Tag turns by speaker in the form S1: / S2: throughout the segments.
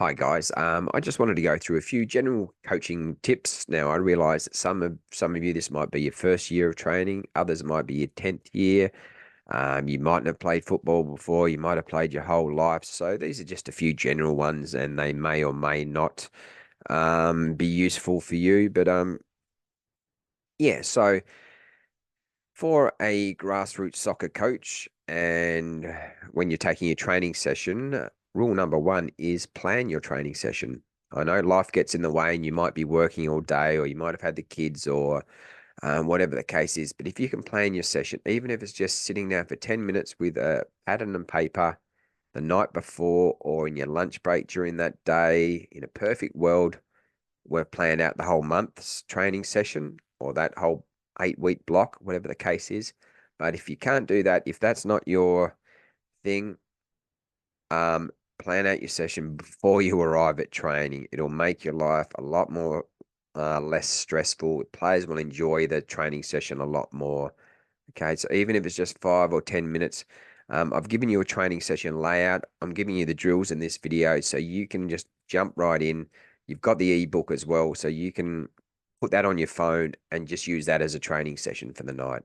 S1: Hi guys. I just wanted to go through a few general coaching tips. Now, I realize that some of you this might be your first year of training, others might be your 10th year. You mightn't have played football before, you might have played your whole life. So these are just a few general ones, and they may or may not be useful for you. But yeah, so for a grassroots soccer coach, and when you're taking your training session, rule number one is plan your training session. I know life gets in the way and you might be working all day, or you might have had the kids, or whatever the case is. But if you can plan your session, even if it's just sitting down for 10 minutes with a pad and paper the night before or in your lunch break during that day, in a perfect world, we've planned out the whole month's training session or that whole 8-week block, whatever the case is. But if you can't do that, if that's not your thing, plan out your session before you arrive at training. It'll make your life a lot more less stressful. Players will enjoy the training session a lot more. Okay, so even if it's just 5 or 10 minutes, I've given you a training session layout. I'm giving you the drills in this video so you can just jump right in. You've got the ebook as well, so you can put that on your phone and just use that as a training session for the night.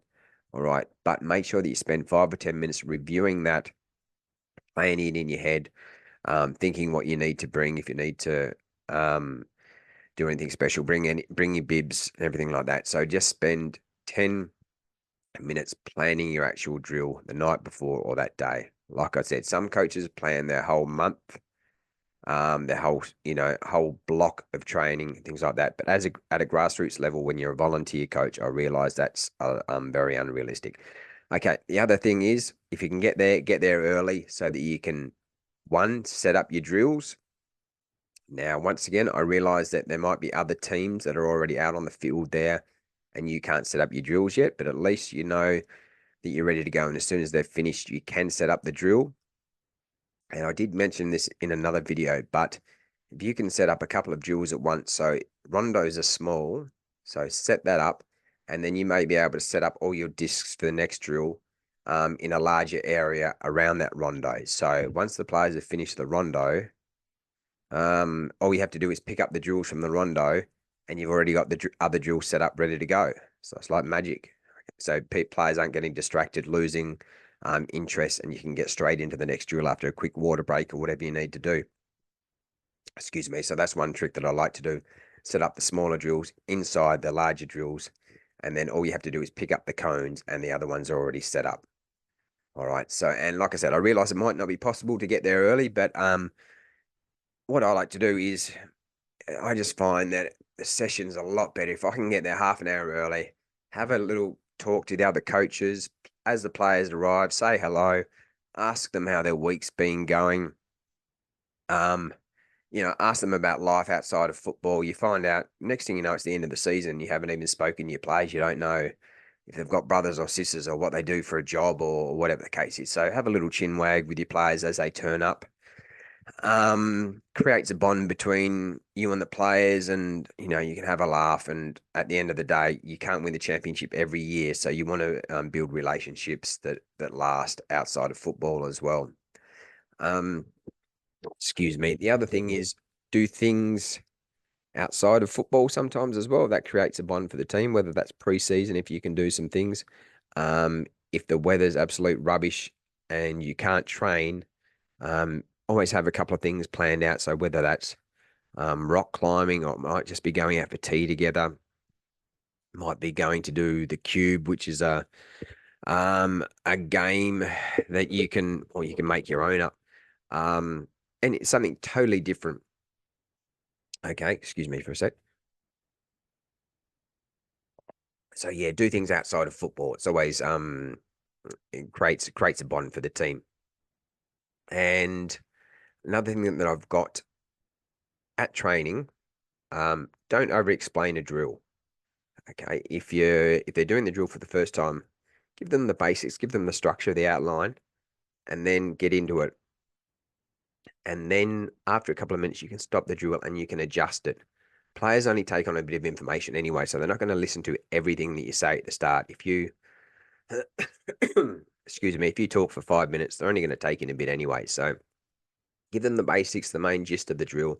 S1: All right, but make sure that you spend 5 or 10 minutes reviewing that, planning it in your head, thinking what you need to bring. If you need to do anything special, bring your bibs and everything like that. So just spend 10 minutes planning your actual drill the night before or that day. Like I said, some coaches plan their whole month, their whole block of training, things like that. But at a grassroots level, when you're a volunteer coach, I realize that's very unrealistic. Okay, the other thing is, if you can get there early so that you can, one, set up your drills. Now, once again, I realize that there might be other teams that are already out on the field there and you can't set up your drills yet, but at least you know that you're ready to go. And as soon as they're finished, you can set up the drill. And I did mention this in another video, but if you can set up a couple of drills at once, so rondos are small, so set that up, and then you may be able to set up all your discs for the next drill in a larger area around that rondo. So once the players have finished the rondo, all you have to do is pick up the drills from the rondo, and you've already got the other drill set up ready to go. So it's like magic. So players aren't getting distracted, losing interest, and you can get straight into the next drill after a quick water break or whatever you need to do. Excuse me. So that's one trick that I like to do. Set up the smaller drills inside the larger drills, and then all you have to do is pick up the cones and the other ones are already set up. All right. So, and like I said, I realize it might not be possible to get there early, but what I like to do is I just find that the session's a lot better if I can get there half an hour early, have a little talk to the other coaches as the players arrive, say hello, ask them how their week's been going. Ask them about life outside of football. You find out, next thing you know, it's the end of the season. You haven't even spoken to your players. You don't know if they've got brothers or sisters or what they do for a job or whatever the case is. So have a little chin wag with your players as they turn up. Creates a bond between you and the players, and you can have a laugh, and at the end of the day you can't win the championship every year, so you want to build relationships that last outside of football as well. Excuse me. The other thing is, do things outside of football sometimes as well. That creates a bond for the team, whether that's pre-season, if you can do some things. If the weather's absolute rubbish and you can't train, always have a couple of things planned out. So whether that's rock climbing, or it might just be going out for tea together, might be going to do the cube, which is a game that you can make your own up, and it's something totally different. Okay, excuse me for a sec. So yeah, do things outside of football. It's always it creates a bond for the team. And another thing that I've got at training, don't over-explain a drill. Okay, if they're doing the drill for the first time, give them the basics, give them the structure, the outline, and then get into it. And then after a couple of minutes, you can stop the drill and you can adjust it. Players only take on a bit of information anyway, so they're not going to listen to everything that you say at the start. If you, excuse me, if you talk for 5 minutes, they're only going to take in a bit anyway. So Give them the basics, the main gist of the drill.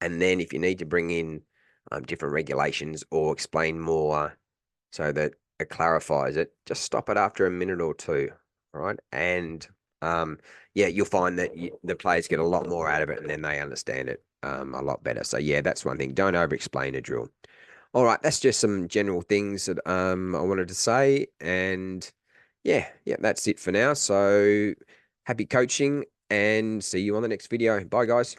S1: And then if you need to bring in different regulations or explain more so that it clarifies it, just stop it after a minute or two. All right. And yeah, you'll find that the players get a lot more out of it and then they understand it a lot better. So yeah, that's one thing. Don't over explain a drill. All right, that's just some general things that I wanted to say. And yeah, that's it for now. So happy coaching and see you on the next video. Bye guys.